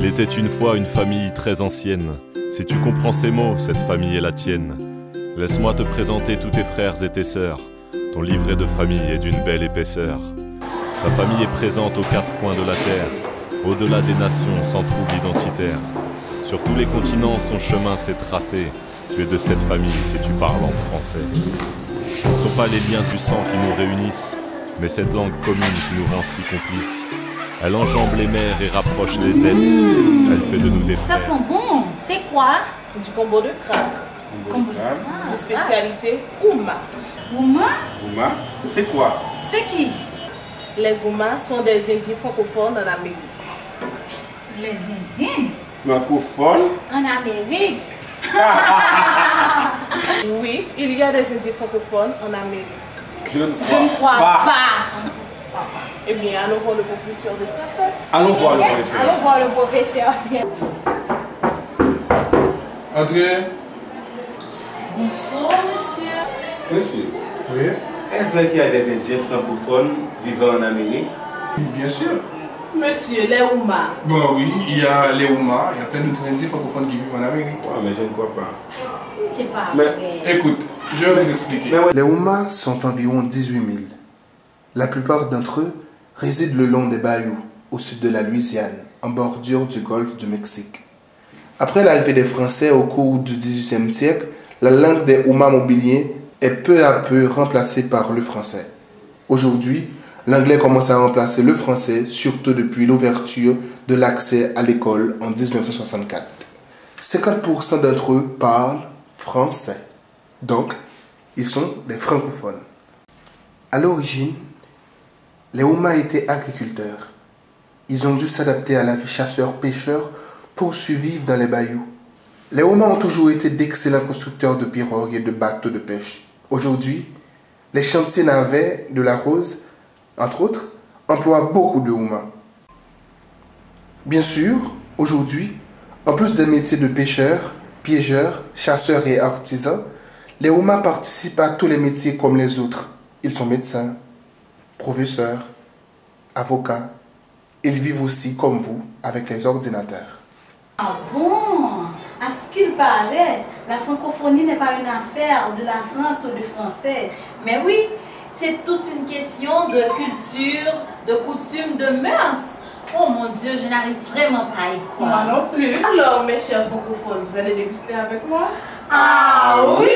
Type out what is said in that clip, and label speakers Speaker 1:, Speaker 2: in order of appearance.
Speaker 1: Il était une fois une famille très ancienne. Si tu comprends ces mots, cette famille est la tienne. Laisse-moi te présenter tous tes frères et tes sœurs. Ton livret de famille est d'une belle épaisseur. Ta famille est présente aux quatre coins de la terre, au-delà des nations, sans trouble identitaire. Sur tous les continents, son chemin s'est tracé. Tu es de cette famille si tu parles en français. Ce ne sont pas les liens du sang qui nous réunissent, mais cette langue commune qui nous rend si complices. Elle enjambe les mers et rapproche les êtres. Elle fait de nous des frères.
Speaker 2: Ça sent bon. C'est quoi?
Speaker 3: Du combo de crabe.
Speaker 2: Combo de crabe.
Speaker 3: De spécialité Ouma.
Speaker 2: Ouma?
Speaker 4: Ouma, c'est quoi?
Speaker 2: C'est qui?
Speaker 3: Les Ouma sont des Indiens francophones en Amérique.
Speaker 2: Les Indiens?
Speaker 4: Francophone?
Speaker 2: En Amérique?
Speaker 3: Oui, il y a des Indiens francophones en Amérique.
Speaker 4: Je ne
Speaker 2: Je ne crois pas.
Speaker 3: Eh bien, allons voir le professeur de français.
Speaker 4: Allons voir le professeur.
Speaker 2: Allons voir le professeur.
Speaker 4: Entrez.
Speaker 3: Bonsoir, monsieur.
Speaker 4: Monsieur,
Speaker 5: Oui,
Speaker 4: est-ce vrai qu'il y a des Indiens francophones vivant en Amérique?
Speaker 5: oui, bien sûr.
Speaker 3: Monsieur, les Ouma.
Speaker 5: Bon, oui, il y a les Ouma, il y a plein d'autres Indiens francophones qui vivent en Amérique.
Speaker 4: Ouais, mais je ne crois pas.
Speaker 2: C'est pas
Speaker 4: Mais-
Speaker 2: vrai.
Speaker 5: Écoute, je vais vous expliquer.
Speaker 4: Mais ouais.
Speaker 6: Les Oumas sont environ 18 000. La plupart d'entre eux résident le long des bayous, au sud de la Louisiane, en bordure du golfe du Mexique. Après l'arrivée des Français au cours du XVIIIe siècle, la langue des Oumas mobiliers est peu à peu remplacée par le français. Aujourd'hui, l'anglais commence à remplacer le français, surtout depuis l'ouverture de l'accès à l'école en 1964. 50% d'entre eux parlent français. Donc, ils sont des francophones. À l'origine, les Oumas étaient agriculteurs. Ils ont dû s'adapter à la vie chasseurs-pêcheurs pour survivre dans les bayous. Les Oumas ont toujours été d'excellents constructeurs de pirogues et de bateaux de pêche. Aujourd'hui, les chantiers navets de la Rose, entre autres, emploient beaucoup de Oumas. Bien sûr, aujourd'hui, en plus des métiers de pêcheurs, piégeurs, chasseurs et artisans, les Oumas participent à tous les métiers comme les autres. Ils sont médecins, professeurs, avocats. Ils vivent aussi comme vous avec les ordinateurs.
Speaker 2: Ah bon? À ce qu'il paraît, la francophonie n'est pas une affaire de la France ou du français. Mais oui, c'est toute une question de culture, de coutume, de mœurs. Oh mon Dieu, je n'arrive vraiment pas à y croire.
Speaker 3: Moi non plus. Alors, mes chers francophones, vous allez déguster avec moi?
Speaker 2: Ah oui!